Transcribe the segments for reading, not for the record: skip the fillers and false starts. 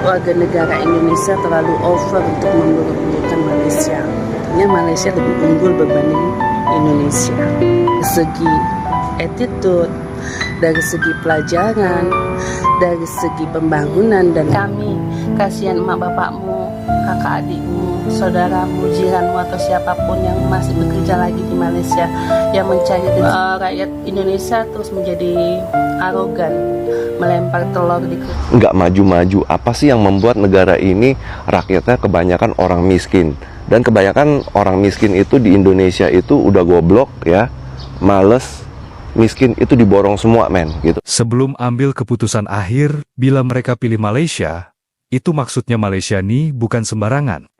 warga negara Indonesia terlalu over untuk memburuk-burukkan Malaysia. Artinya Malaysia lebih unggul berbanding Indonesia. Dari segi attitude, dari segi pelajaran, dari segi pembangunan, dan kami kasihan emak bapakmu, kakak adikmu, saudaramu, jiranmu atau siapapun yang masih bekerja lagi di Malaysia yang mencari rakyat Indonesia terus menjadi arogan, melempar telur di nggak maju-maju. Apa sih yang membuat negara ini rakyatnya kebanyakan orang miskin? Dan kebanyakan orang miskin itu di Indonesia itu udah goblok ya, males, miskin itu diborong semua men gitu. Sebelum ambil keputusan akhir bila mereka pilih Malaysia, itu maksudnya Malaysia nih bukan sembarangan.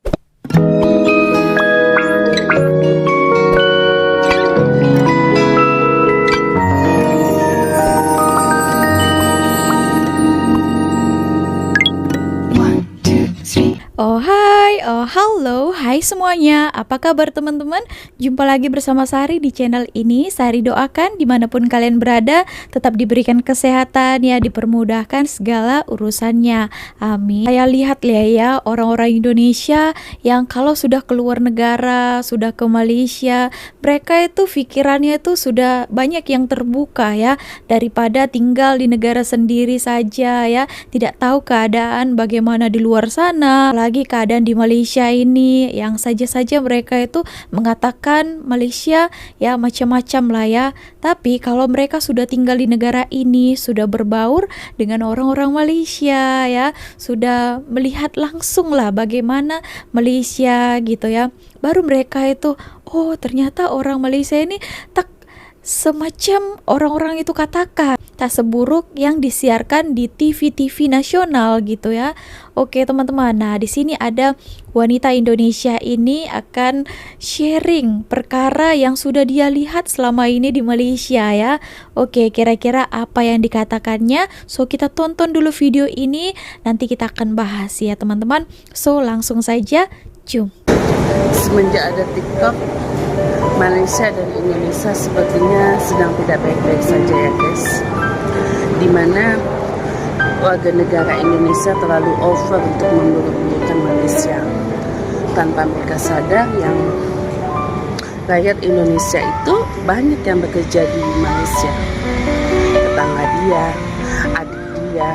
Oh hai, oh halo, hai semuanya. Apa kabar teman-teman? Jumpa lagi bersama Sari di channel ini. Sari doakan dimanapun kalian berada tetap diberikan kesehatan ya, dipermudahkan segala urusannya. Amin. Saya lihat ya orang-orang Indonesia yang kalau sudah keluar negara, sudah ke Malaysia, mereka itu pikirannya itu sudah banyak yang terbuka ya, daripada tinggal di negara sendiri saja ya, tidak tahu keadaan bagaimana di luar sana. Lagi keadaan di Malaysia ini yang saja mereka itu mengatakan Malaysia ya macam-macam lah ya, tapi kalau mereka sudah tinggal di negara ini, sudah berbaur dengan orang-orang Malaysia ya, sudah melihat langsung lah bagaimana Malaysia gitu ya, baru mereka itu oh ternyata orang Malaysia ini tak semacam orang-orang itu katakan, tak seburuk yang disiarkan di TV-TV nasional gitu ya. Oke teman-teman, nah di sini ada wanita Indonesia ini akan sharing perkara yang sudah dia lihat selama ini di Malaysia ya. Oke, kira-kira apa yang dikatakannya? So kita tonton dulu video ini, nanti kita akan bahas ya teman-teman. So langsung saja, jom. Semenjak ada TikTok, Malaysia dan Indonesia sepertinya sedang tidak baik-baik saja ya guys, dimana warga negara Indonesia terlalu over untuk memburuk-burukkan Malaysia tanpa mereka sadar yang rakyat Indonesia itu banyak yang bekerja di Malaysia, tetangga dia, adik dia,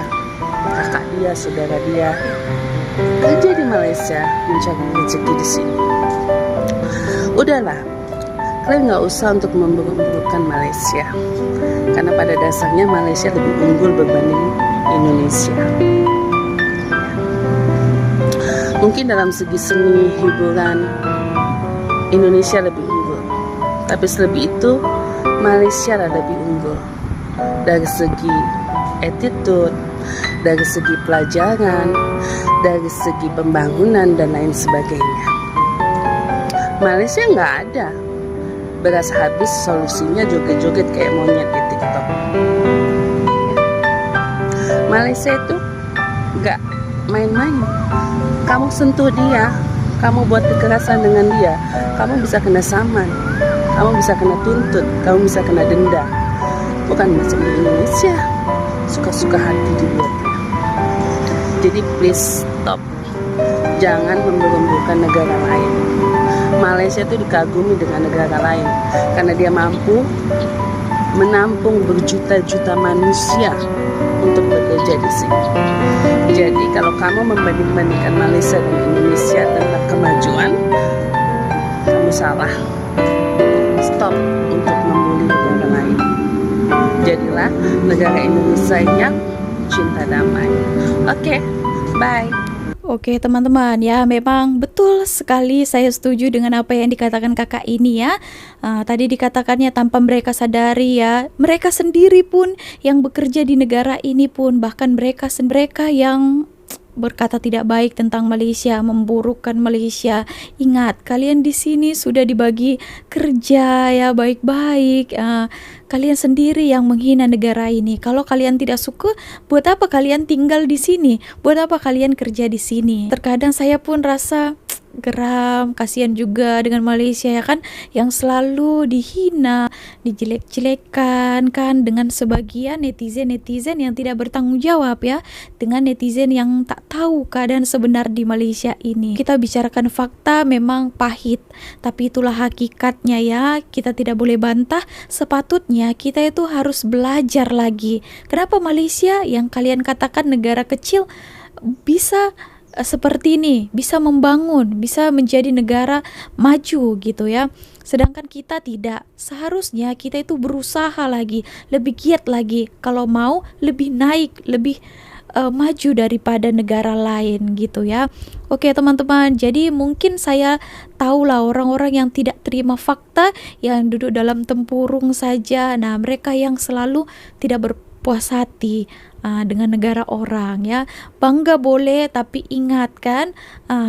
kakak dia, saudara dia kerja di Malaysia mencari rezeki di sini. Udahlah, kalian nggak usah untuk memburuk-burukkan Malaysia, karena pada dasarnya Malaysia lebih unggul berbanding Indonesia. Mungkin dalam segi seni hiburan Indonesia lebih unggul, tapi selebih itu Malaysia lah lebih unggul dari segi attitude, dari segi pelajaran, dari segi pembangunan dan lain sebagainya. Malaysia nggak ada beras habis, solusinya joget-joget kayak monyet di TikTok. Malaysia itu nggak main-main. Kamu sentuh dia, kamu buat kekerasan dengan dia, kamu bisa kena saman, kamu bisa kena tuntut, kamu bisa kena denda. Bukan macam di Indonesia, suka-suka hati dibuatnya. Jadi please stop, jangan memburuk-burukkan negara lain. Malaysia itu dikagumi dengan negara lain karena dia mampu menampung berjuta-juta manusia untuk bekerja di sini. Jadi kalau kamu membanding-bandingkan Malaysia dan Indonesia tentang kemajuan, kamu salah. Stop untuk membuli negara lain. Jadilah negara Indonesia yang cinta damai. Oke, bye. Oke teman-teman ya, memang betul sekali saya setuju dengan apa yang dikatakan kakak ini ya. Tadi dikatakannya tanpa mereka sadari ya, mereka sendiri pun yang bekerja di negara ini pun, bahkan mereka yang berkata tidak baik tentang Malaysia, memburukkan Malaysia. Ingat, kalian di sini sudah dibagi kerja ya baik-baik. Kalian sendiri yang menghina negara ini. Kalau kalian tidak suka, buat apa kalian tinggal di sini? Buat apa kalian kerja di sini? Terkadang saya pun rasa geram, kasihan juga dengan Malaysia ya kan, yang selalu dihina, dijelek-jelekan kan dengan sebagian netizen-netizen yang tidak bertanggung jawab ya, dengan netizen yang tak tahu keadaan sebenar di Malaysia ini. Kita bicarakan fakta memang pahit, tapi itulah hakikatnya ya, kita tidak boleh bantah. Sepatutnya kita itu harus belajar lagi. Kenapa Malaysia yang kalian katakan negara kecil bisa seperti ini, bisa membangun, bisa menjadi negara maju gitu ya. Sedangkan kita tidak. Seharusnya kita itu berusaha lagi, lebih giat lagi, kalau mau lebih naik, lebih maju daripada negara lain gitu ya. Oke teman-teman, jadi mungkin saya tahulah orang-orang yang tidak terima fakta, yang duduk dalam tempurung saja. Nah, mereka yang selalu tidak berpuas hati dengan negara orang ya. Bangga boleh, tapi ingat kan,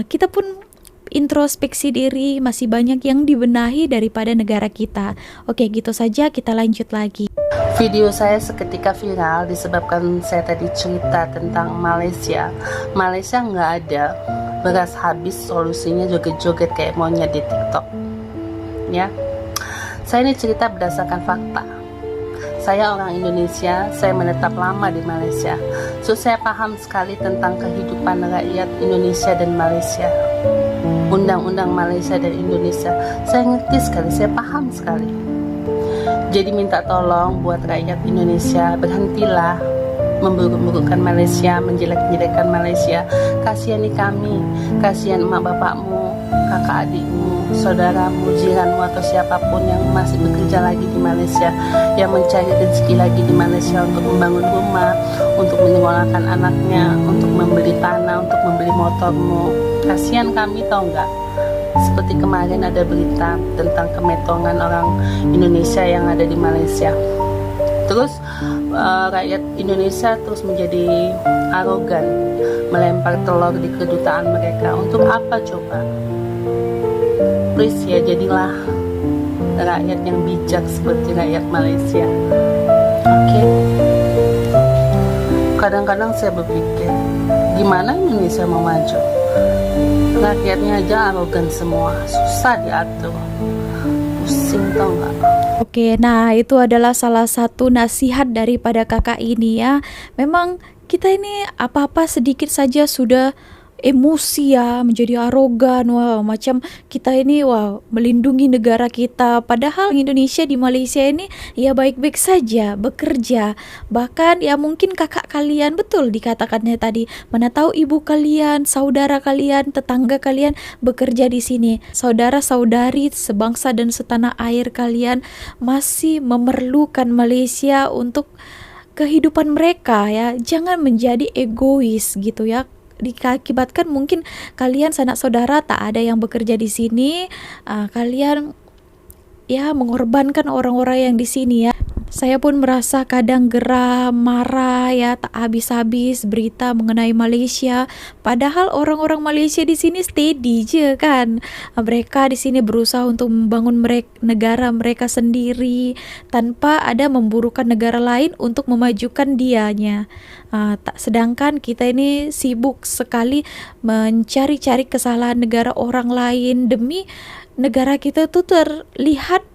kita pun introspeksi diri, masih banyak yang dibenahi daripada negara kita. Oke, gitu saja, kita lanjut lagi. Video saya seketika viral disebabkan saya tadi cerita tentang Malaysia. Malaysia nggak ada, beras habis, solusinya joget-joget kayak monyet di TikTok. Ya, saya ini cerita berdasarkan fakta. Saya orang Indonesia, saya menetap lama di Malaysia. So saya paham sekali tentang kehidupan rakyat Indonesia dan Malaysia. Undang-undang Malaysia dan Indonesia, saya ngerti sekali, saya paham sekali. Jadi minta tolong buat rakyat Indonesia, berhentilah memburuk-burukkan Malaysia, menjelek-jelekkan Malaysia. Kasihani kami, kasihan emak bapakmu, kakak adikmu, saudaramu, jiranmu, atau siapapun yang masih bekerja lagi di Malaysia, yang mencari rezeki lagi di Malaysia untuk membangun rumah, untuk menyekolahkan anaknya, untuk membeli tanah, untuk membeli motormu. Kasihan kami, tau nggak? Seperti kemarin ada berita tentang kemetongan orang Indonesia yang ada di Malaysia. Terus rakyat Indonesia terus menjadi arogan, melempar telur di kedutaan mereka. Untuk apa coba? Please ya, jadilah rakyat yang bijak seperti rakyat Malaysia. Oke? Kadang-kadang saya berpikir, gimana Indonesia mau maju? Rakyatnya aja arogan semua, susah diatur, pusing tau nggak? Oke, nah itu adalah salah satu nasihat daripada kakak ini ya. Memang kita ini apa-apa sedikit saja sudah emosi ya, menjadi arogan, wah macam kita ini wah melindungi negara kita. Padahal Indonesia di Malaysia ini ya baik-baik saja, bekerja. Bahkan ya mungkin kakak kalian, betul dikatakannya tadi, mana tahu ibu kalian, saudara kalian, tetangga kalian bekerja di sini. Saudara-saudari sebangsa dan setanah air kalian masih memerlukan Malaysia untuk kehidupan mereka ya. Jangan menjadi egois gitu ya. Diakibatkan mungkin kalian sanak saudara tak ada yang bekerja di sini, kalian ya mengorbankan orang-orang yang di sini ya. Saya pun merasa kadang geram, marah ya, tak habis-habis berita mengenai Malaysia. Padahal orang-orang Malaysia di sini steady je kan. Mereka di sini berusaha untuk membangun negara mereka sendiri tanpa ada memburukan negara lain untuk memajukan dianya. Sedangkan kita ini sibuk sekali mencari-cari kesalahan negara orang lain demi negara kita tuh terlihat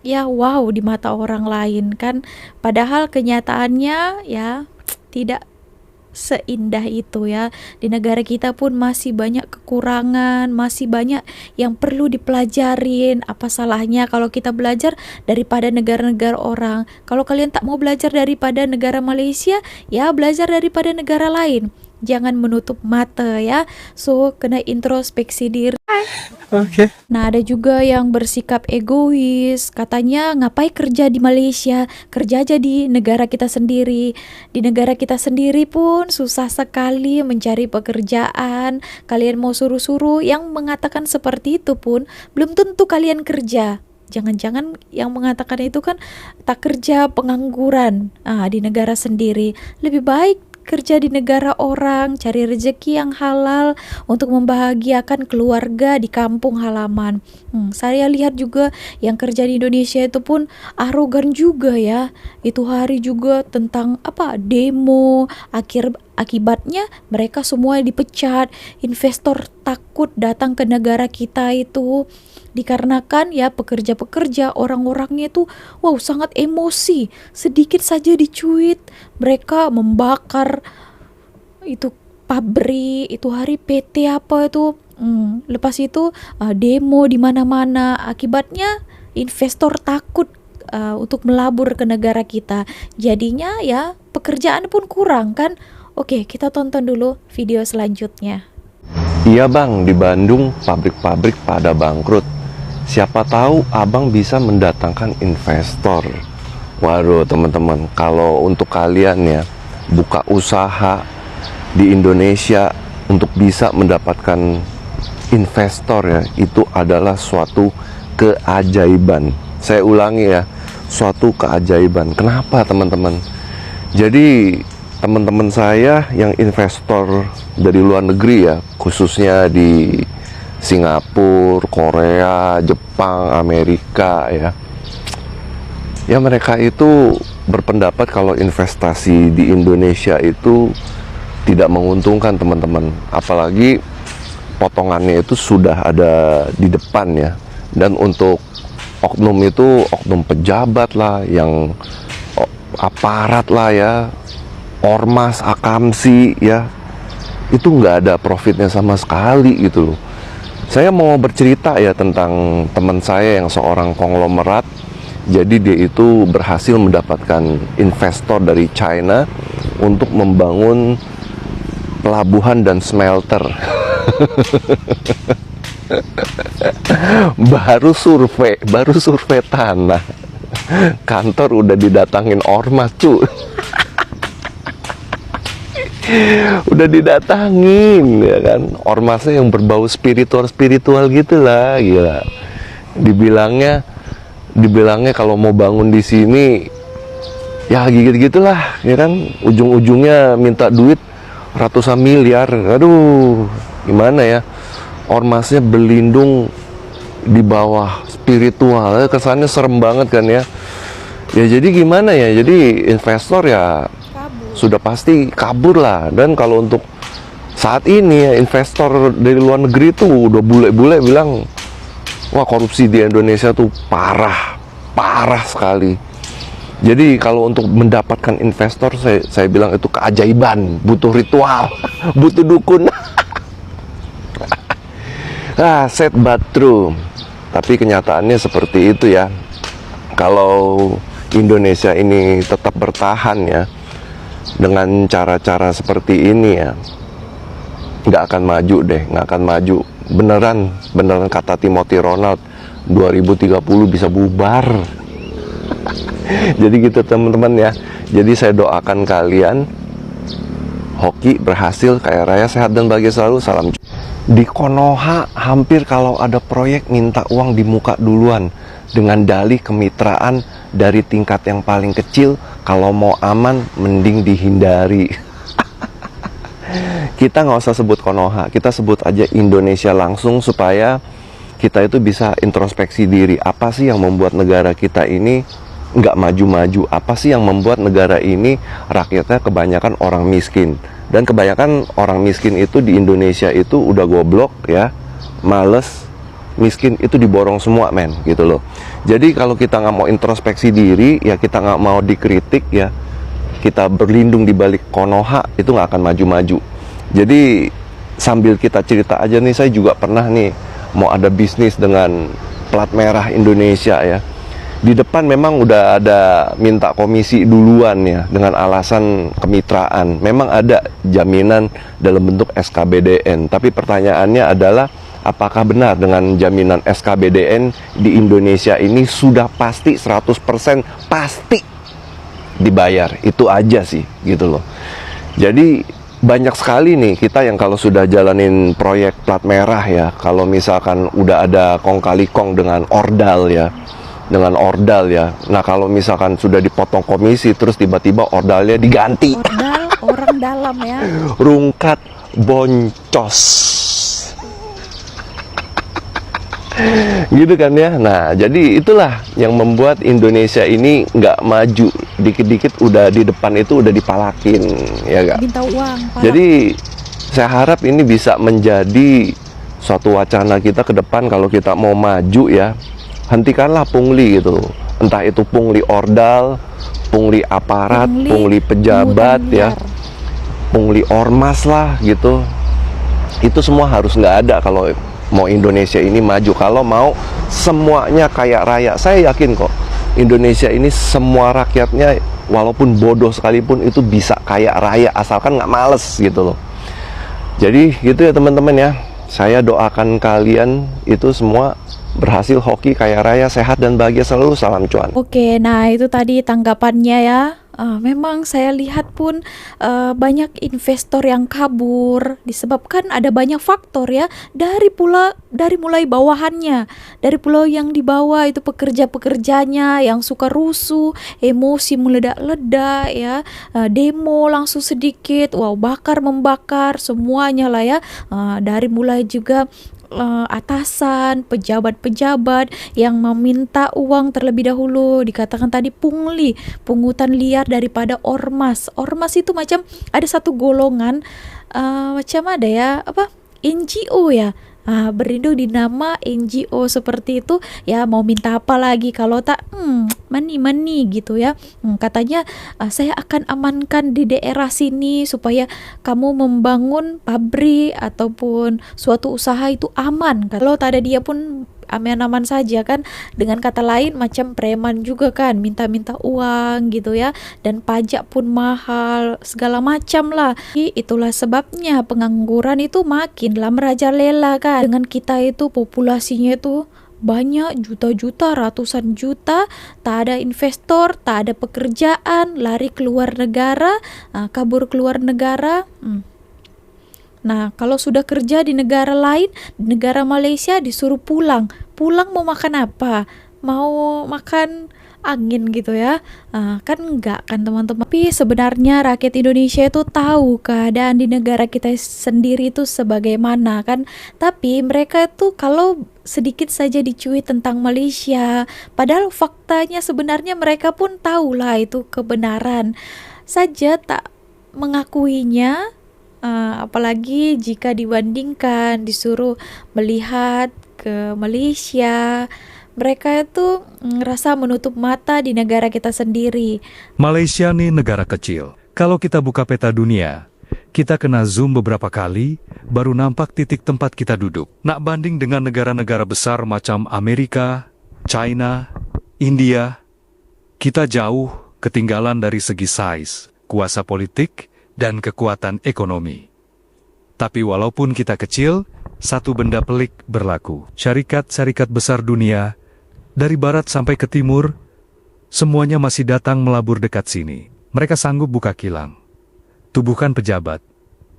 ya wow di mata orang lain kan, padahal kenyataannya ya tidak seindah itu ya. Di negara kita pun masih banyak kekurangan, masih banyak yang perlu dipelajarin. Apa salahnya kalau kita belajar daripada negara-negara orang? Kalau kalian tak mau belajar daripada negara Malaysia, ya belajar daripada negara lain. Jangan menutup mata ya. So kena introspeksi diri. Oke. Nah, ada juga yang bersikap egois, katanya ngapain kerja di Malaysia, kerja aja di negara kita sendiri. Di negara kita sendiri pun susah sekali mencari pekerjaan. Kalian mau suruh-suruh, yang mengatakan seperti itu pun belum tentu kalian kerja. Jangan-jangan yang mengatakan itu kan tak kerja, pengangguran di negara sendiri. Lebih baik kerja di negara orang, cari rezeki yang halal untuk membahagiakan keluarga di kampung halaman. Saya lihat juga yang kerja di Indonesia itu pun arogan juga ya. Itu hari juga tentang demo, Akibatnya mereka semua dipecat. Investor takut datang ke negara kita itu dikarenakan ya pekerja-pekerja orang-orangnya itu sangat emosi. Sedikit saja dicuit, mereka membakar itu pabrik, itu hari PT apa itu. Lepas itu demo di mana-mana. Akibatnya investor takut untuk melabur ke negara kita. Jadinya ya pekerjaan pun kurang kan. Oke, kita tonton dulu video selanjutnya. Iya bang, di Bandung pabrik-pabrik pada bangkrut. Siapa tahu abang bisa mendatangkan investor. Waduh teman-teman, kalau untuk kalian ya buka usaha di Indonesia untuk bisa mendapatkan investor ya, itu adalah suatu keajaiban. Saya ulangi ya, suatu keajaiban. Kenapa teman-teman? Jadi teman-teman saya yang investor dari luar negeri ya, khususnya di Singapura, Korea, Jepang, Amerika ya, mereka itu berpendapat kalau investasi di Indonesia itu tidak menguntungkan teman-teman. Apalagi potongannya itu sudah ada di depan ya. Dan untuk oknum itu, oknum pejabat lah, yang aparat lah ya, ormas, akamsi ya, itu nggak ada profitnya sama sekali gitu loh. Saya mau bercerita ya tentang teman saya yang seorang konglomerat. Jadi dia itu berhasil mendapatkan investor dari China untuk membangun pelabuhan dan smelter. baru survei tanah, kantor udah didatangin ormas cu. Udah didatangin ya kan, ormasnya yang berbau spiritual gitulah, gila. Dibilangnya kalau mau bangun di sini ya gitulah ya kan, ujung-ujungnya minta duit ratusan miliar. Aduh, gimana ya, ormasnya berlindung di bawah spiritual, kesannya serem banget kan ya. Ya jadi gimana ya, jadi investor ya sudah pasti kabur lah. Dan kalau untuk saat ini ya, investor dari luar negeri tuh udah bule-bule bilang, wah korupsi di Indonesia tuh parah sekali. Jadi kalau untuk mendapatkan investor, saya bilang itu keajaiban, butuh ritual, butuh dukun. Sad but true. Tapi kenyataannya seperti itu ya. Kalau Indonesia ini tetap bertahan ya, dengan cara-cara seperti ini ya, nggak akan maju deh, nggak akan maju. Beneran kata Timothy Ronald, 2030 bisa bubar. Jadi gitu teman-teman ya. Jadi saya doakan kalian hoki berhasil, kaya raya, sehat dan bahagia selalu. Salam. Di Konoha hampir kalau ada proyek minta uang di muka duluan dengan dalih kemitraan dari tingkat yang paling kecil. Kalau mau aman mending dihindari. Kita nggak usah sebut Konoha, kita sebut aja Indonesia langsung supaya kita itu bisa introspeksi diri. Apa sih yang membuat negara kita ini nggak maju-maju? Apa sih yang membuat negara ini rakyatnya kebanyakan orang miskin? Dan kebanyakan orang miskin itu di Indonesia itu udah goblok ya, males, miskin itu diborong semua men gitu loh. Jadi kalau kita nggak mau introspeksi diri ya, kita nggak mau dikritik ya, kita berlindung di balik Konoha, itu nggak akan maju-maju. Jadi sambil kita cerita aja nih, saya juga pernah nih mau ada bisnis dengan plat merah Indonesia ya. Di depan memang udah ada minta komisi duluan ya, dengan alasan kemitraan. Memang ada jaminan dalam bentuk SKBDN. Tapi pertanyaannya adalah, apakah benar dengan jaminan SKBDN di Indonesia ini sudah pasti 100% pasti dibayar? Itu aja sih gitu loh. Jadi banyak sekali nih kita yang kalau sudah jalanin proyek plat merah ya, kalau misalkan udah ada kong kali kong dengan ordal ya, nah kalau misalkan sudah dipotong komisi terus tiba-tiba ordalnya diganti, Ordal orang dalam ya. rungkat boncos gitu kan ya. Nah jadi itulah yang membuat Indonesia ini nggak maju dikit-dikit udah di depan itu udah dipalakin, ya gak? Minta uang. Jadi saya harap ini bisa menjadi suatu wacana kita ke depan kalau kita mau maju ya. Hentikanlah pungli gitu. Entah itu pungli ordal, pungli aparat, pungli pejabat ya, pungli ormas lah gitu. Itu semua harus nggak ada kalau mau Indonesia ini maju. Kalau mau semuanya kayak raya, saya yakin kok Indonesia ini semua rakyatnya walaupun bodoh sekalipun itu bisa kayak raya asalkan nggak males gitu loh. Jadi gitu ya teman-teman ya. Saya doakan kalian itu semua berhasil hoki kaya raya, sehat dan bahagia selalu. Salam cuan. Oke, nah itu tadi tanggapannya ya. Memang saya lihat pun banyak investor yang kabur disebabkan ada banyak faktor ya, dari mulai bawahannya, dari pulau yang di bawah itu pekerja-pekerjanya yang suka rusuh, emosi meledak-ledak ya, demo langsung sedikit, wow, bakar membakar semuanya lah ya. Dari mulai juga atasan, pejabat-pejabat yang meminta uang terlebih dahulu, dikatakan tadi pungli, pungutan liar daripada ormas. Ormas itu macam ada satu golongan macam ada ya, apa, NGO ya. Berlindung di nama NGO seperti itu ya, mau minta apa lagi kalau tak money gitu ya. Katanya saya akan amankan di daerah sini supaya kamu membangun pabrik ataupun suatu usaha itu aman. Kalau tak ada dia pun aman-aman saja kan. Dengan kata lain macam preman juga kan, minta-minta uang gitu ya, dan pajak pun mahal, segala macam lah. Itulah sebabnya pengangguran itu makinlah merajalela kan. Dengan kita itu populasinya itu banyak, juta-juta, ratusan juta, tak ada investor, tak ada pekerjaan, lari keluar negara, kabur keluar negara. Nah, kalau sudah kerja di negara lain, di negara Malaysia disuruh pulang. Pulang mau makan apa? Mau makan angin gitu ya? Kan enggak kan teman-teman. Tapi sebenarnya rakyat Indonesia itu tahu keadaan di negara kita sendiri itu sebagaimana kan. Tapi mereka itu kalau sedikit saja dicuit tentang Malaysia, padahal faktanya sebenarnya mereka pun tahu lah itu kebenaran. Saja tak mengakuinya. Apalagi jika dibandingkan disuruh melihat ke Malaysia, mereka itu ngerasa menutup mata di negara kita sendiri. Malaysia nih negara kecil. Kalau kita buka peta dunia, kita kena zoom beberapa kali, baru nampak titik tempat kita duduk. Nak banding dengan negara-negara besar macam Amerika, China, India, kita jauh ketinggalan dari segi size, kuasa politik, dan kekuatan ekonomi. Tapi walaupun kita kecil, satu benda pelik berlaku. Syarikat-syarikat besar dunia, dari barat sampai ke timur, semuanya masih datang melabur dekat sini. Mereka sanggup buka kilang, tubuhkan pejabat,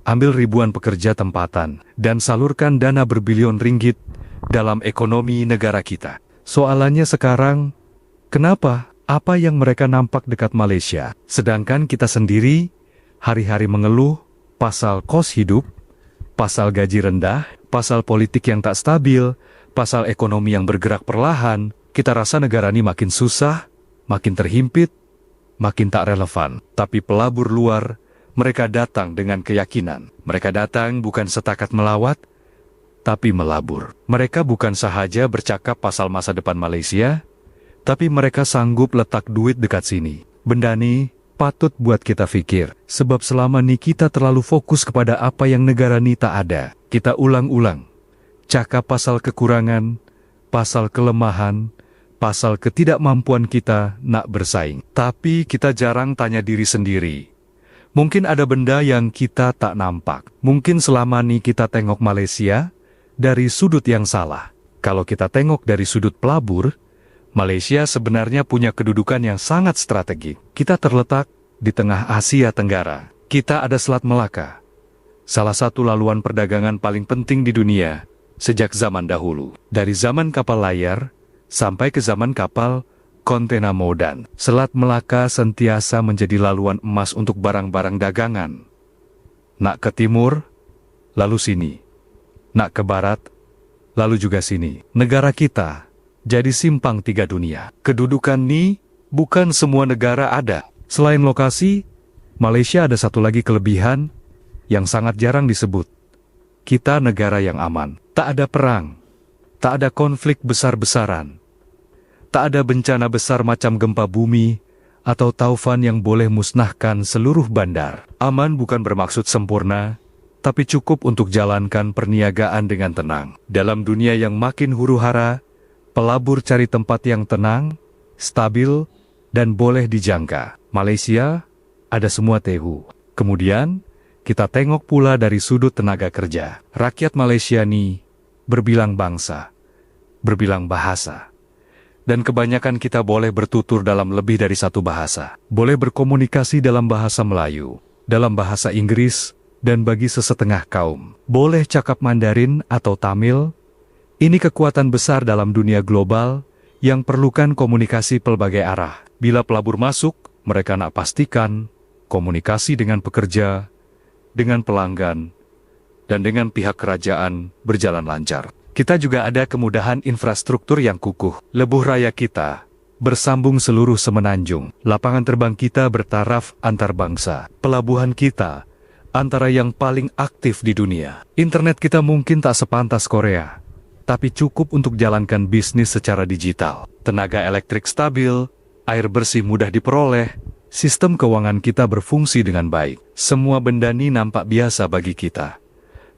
ambil ribuan pekerja tempatan, dan salurkan dana berbilion ringgit dalam ekonomi negara kita. Soalannya sekarang, kenapa? Apa yang mereka nampak dekat Malaysia, sedangkan kita sendiri hari-hari mengeluh pasal kos hidup, pasal gaji rendah, pasal politik yang tak stabil, pasal ekonomi yang bergerak perlahan. Kita rasa negara ini makin susah, makin terhimpit, makin tak relevan. Tapi pelabur luar, mereka datang dengan keyakinan. Mereka datang bukan setakat melawat, tapi melabur. Mereka bukan sahaja bercakap pasal masa depan Malaysia, tapi mereka sanggup letak duit dekat sini. Benda ini patut buat kita pikir, sebab selama ini kita terlalu fokus kepada apa yang negara ini tak ada. Kita ulang-ulang, cakap pasal kekurangan, pasal kelemahan, pasal ketidakmampuan kita nak bersaing. Tapi kita jarang tanya diri sendiri. Mungkin ada benda yang kita tak nampak. Mungkin selama ini kita tengok Malaysia dari sudut yang salah. Kalau kita tengok dari sudut pelabur, Malaysia sebenarnya punya kedudukan yang sangat strategik. Kita terletak di tengah Asia Tenggara. Kita ada Selat Melaka, salah satu laluan perdagangan paling penting di dunia sejak zaman dahulu. Dari zaman kapal layar sampai ke zaman kapal kontena modan, Selat Melaka sentiasa menjadi laluan emas untuk barang-barang dagangan. Nak ke timur, lalu sini. Nak ke barat, lalu juga sini. Negara kita jadi simpang tiga dunia. Kedudukan ini Bukan semua negara ada. Selain lokasi, Malaysia ada satu lagi kelebihan yang sangat jarang disebut. Kita negara yang aman. Tak ada perang. Tak ada konflik besar-besaran. Tak ada bencana besar macam gempa bumi atau taufan yang boleh musnahkan seluruh bandar. Aman bukan bermaksud sempurna, tapi cukup untuk jalankan perniagaan dengan tenang. Dalam dunia yang makin huru-hara, pelabur cari tempat yang tenang, stabil, dan boleh dijangka. Malaysia ada semua tehu. Kemudian, kita tengok pula dari sudut tenaga kerja. Rakyat Malaysia ni berbilang bangsa, berbilang bahasa. Dan kebanyakan kita boleh bertutur dalam lebih dari satu bahasa. Boleh berkomunikasi dalam bahasa Melayu, dalam bahasa Inggris, dan bagi sesetengah kaum, boleh cakap Mandarin atau Tamil. Ini kekuatan besar dalam dunia global yang perlukan komunikasi pelbagai arah. Bila pelabur masuk, mereka nak pastikan komunikasi dengan pekerja, dengan pelanggan, dan dengan pihak kerajaan berjalan lancar. Kita juga ada kemudahan infrastruktur yang kukuh. Lebuh raya kita bersambung seluruh semenanjung. Lapangan terbang kita bertaraf antar bangsa. Pelabuhan kita antara yang paling aktif di dunia. Internet kita mungkin tak sepantas Korea, tapi cukup untuk jalankan bisnis secara digital. Tenaga elektrik stabil, air bersih mudah diperoleh, sistem keuangan kita berfungsi dengan baik. Semua benda ini nampak biasa bagi kita.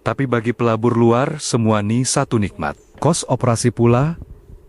Tapi bagi pelabur luar, semua ini satu nikmat. Kos operasi pula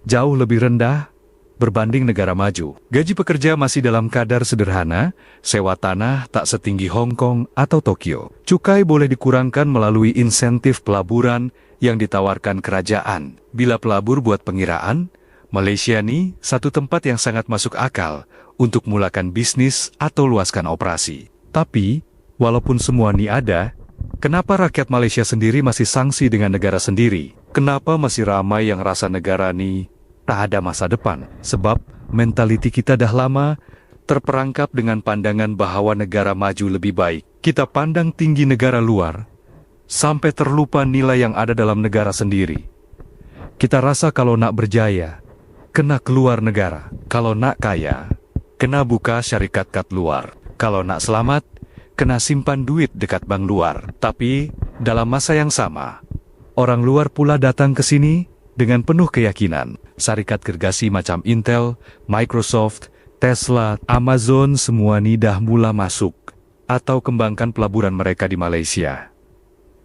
jauh lebih rendah berbanding negara maju. Gaji pekerja masih dalam kadar sederhana, sewa tanah tak setinggi Hong Kong atau Tokyo. Cukai boleh dikurangkan melalui insentif pelaburan yang ditawarkan kerajaan. Bila pelabur buat pengiraan, Malaysia ini satu tempat yang sangat masuk akal untuk mulakan bisnis atau luaskan operasi. Tapi, walaupun semua ini ada, kenapa rakyat Malaysia sendiri masih sangsi dengan negara sendiri? Kenapa masih ramai yang rasa negara ini tak ada masa depan? Sebab mentaliti kita dah lama terperangkap dengan pandangan bahwa negara maju lebih baik. Kita pandang tinggi negara luar, sampai terlupa nilai yang ada dalam negara sendiri. Kita rasa kalau nak berjaya, kena keluar negara. Kalau nak kaya, kena buka syarikat kat luar. Kalau nak selamat, kena simpan duit dekat bank luar. Tapi, dalam masa yang sama, orang luar pula datang ke sini dengan penuh keyakinan. Syarikat gergasi macam Intel, Microsoft, Tesla, Amazon semua ni dah mula masuk atau kembangkan pelaburan mereka di Malaysia.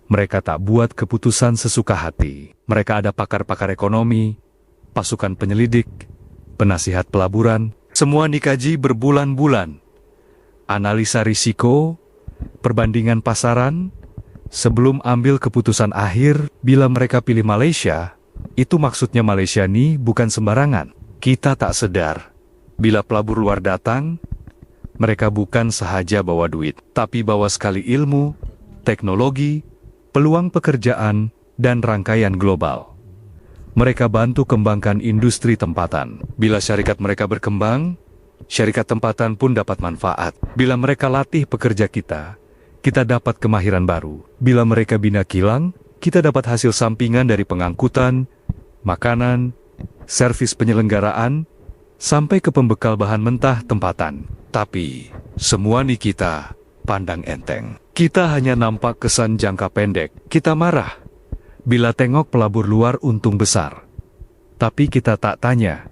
Mereka tak buat keputusan sesuka hati. Mereka ada pakar-pakar ekonomi, pasukan penyelidik, penasihat pelaburan. Semua dikaji berbulan-bulan. Analisa risiko, perbandingan pasaran, sebelum ambil keputusan akhir. Bila mereka pilih Malaysia, itu maksudnya Malaysia ni bukan sembarangan. Kita tak sedar, bila pelabur luar datang, mereka bukan sahaja bawa duit, tapi bawa sekali ilmu, teknologi, peluang pekerjaan, dan rangkaian global. Mereka bantu kembangkan industri tempatan. Bila syarikat mereka berkembang, syarikat tempatan pun dapat manfaat. Bila mereka latih pekerja kita dapat kemahiran baru. Bila mereka bina kilang, kita dapat hasil sampingan dari pengangkutan, makanan, servis penyelenggaraan, sampai ke pembekal bahan mentah tempatan. Tapi, semua ni kita pandang enteng. Kita hanya nampak kesan jangka pendek. Kita marah bila tengok pelabur luar untung besar. Tapi kita tak tanya,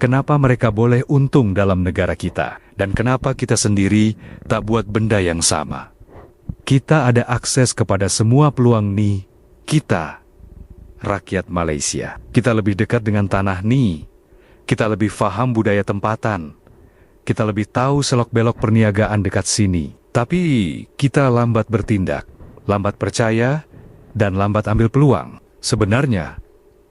kenapa mereka boleh untung dalam negara kita? Dan kenapa kita sendiri tak buat benda yang sama? Kita ada akses kepada semua peluang ni. Kita, rakyat Malaysia. Kita lebih dekat dengan tanah ni. Kita lebih faham budaya tempatan. Kita lebih tahu selok-belok perniagaan dekat sini. Tapi kita lambat bertindak, lambat percaya, dan lambat ambil peluang. Sebenarnya,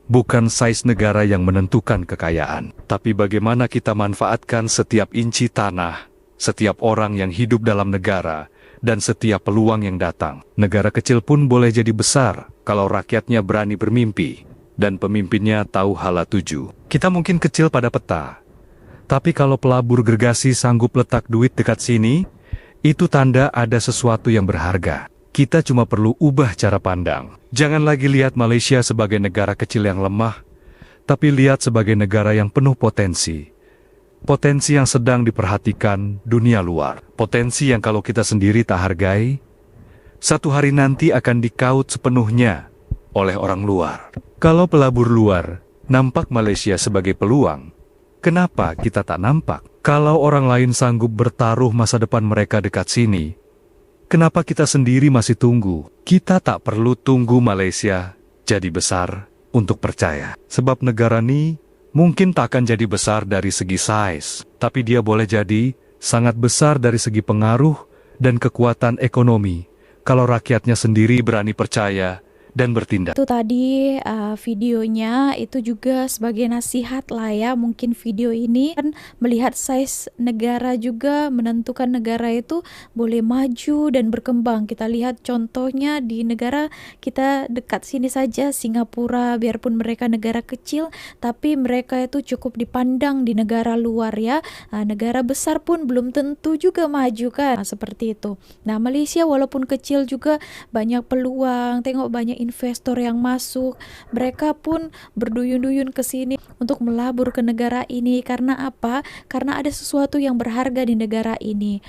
bukan saiz negara yang menentukan kekayaan, tapi bagaimana kita manfaatkan setiap inci tanah, setiap orang yang hidup dalam negara, dan setiap peluang yang datang. Negara kecil pun boleh jadi besar kalau rakyatnya berani bermimpi, dan pemimpinnya tahu hala tuju. Kita mungkin kecil pada peta, tapi kalau pelabur gergasi sanggup letak duit dekat sini, itu tanda ada sesuatu yang berharga. Kita cuma perlu ubah cara pandang. Jangan lagi lihat Malaysia sebagai negara kecil yang lemah, tapi lihat sebagai negara yang penuh potensi, Potensi yang sedang diperhatikan dunia luar. Potensi yang kalau kita sendiri tak hargai, satu hari nanti akan dikaut sepenuhnya oleh orang luar. Kalau pelabur luar nampak Malaysia sebagai peluang, kenapa kita tak nampak? Kalau orang lain sanggup bertaruh masa depan mereka dekat sini, kenapa kita sendiri masih tunggu? Kita tak perlu tunggu Malaysia jadi besar untuk percaya. Sebab negara ini mungkin tak akan jadi besar dari segi size, tapi dia boleh jadi sangat besar dari segi pengaruh dan kekuatan ekonomi kalau rakyatnya sendiri berani percaya dan bertindak. Itu tadi videonya itu juga sebagai nasihat lah ya. Mungkin video ini kan melihat size negara juga menentukan negara itu boleh maju dan berkembang. Kita lihat contohnya di negara kita dekat sini saja, Singapura, biarpun mereka negara kecil tapi mereka itu cukup dipandang di negara luar ya. Negara besar pun belum tentu juga maju kan, seperti itu. Nah, Malaysia walaupun kecil juga banyak peluang. Tengok banyak investor yang masuk, mereka pun berduyun-duyun ke sini untuk melabur ke negara ini. Karena apa? Karena ada sesuatu yang berharga di negara ini.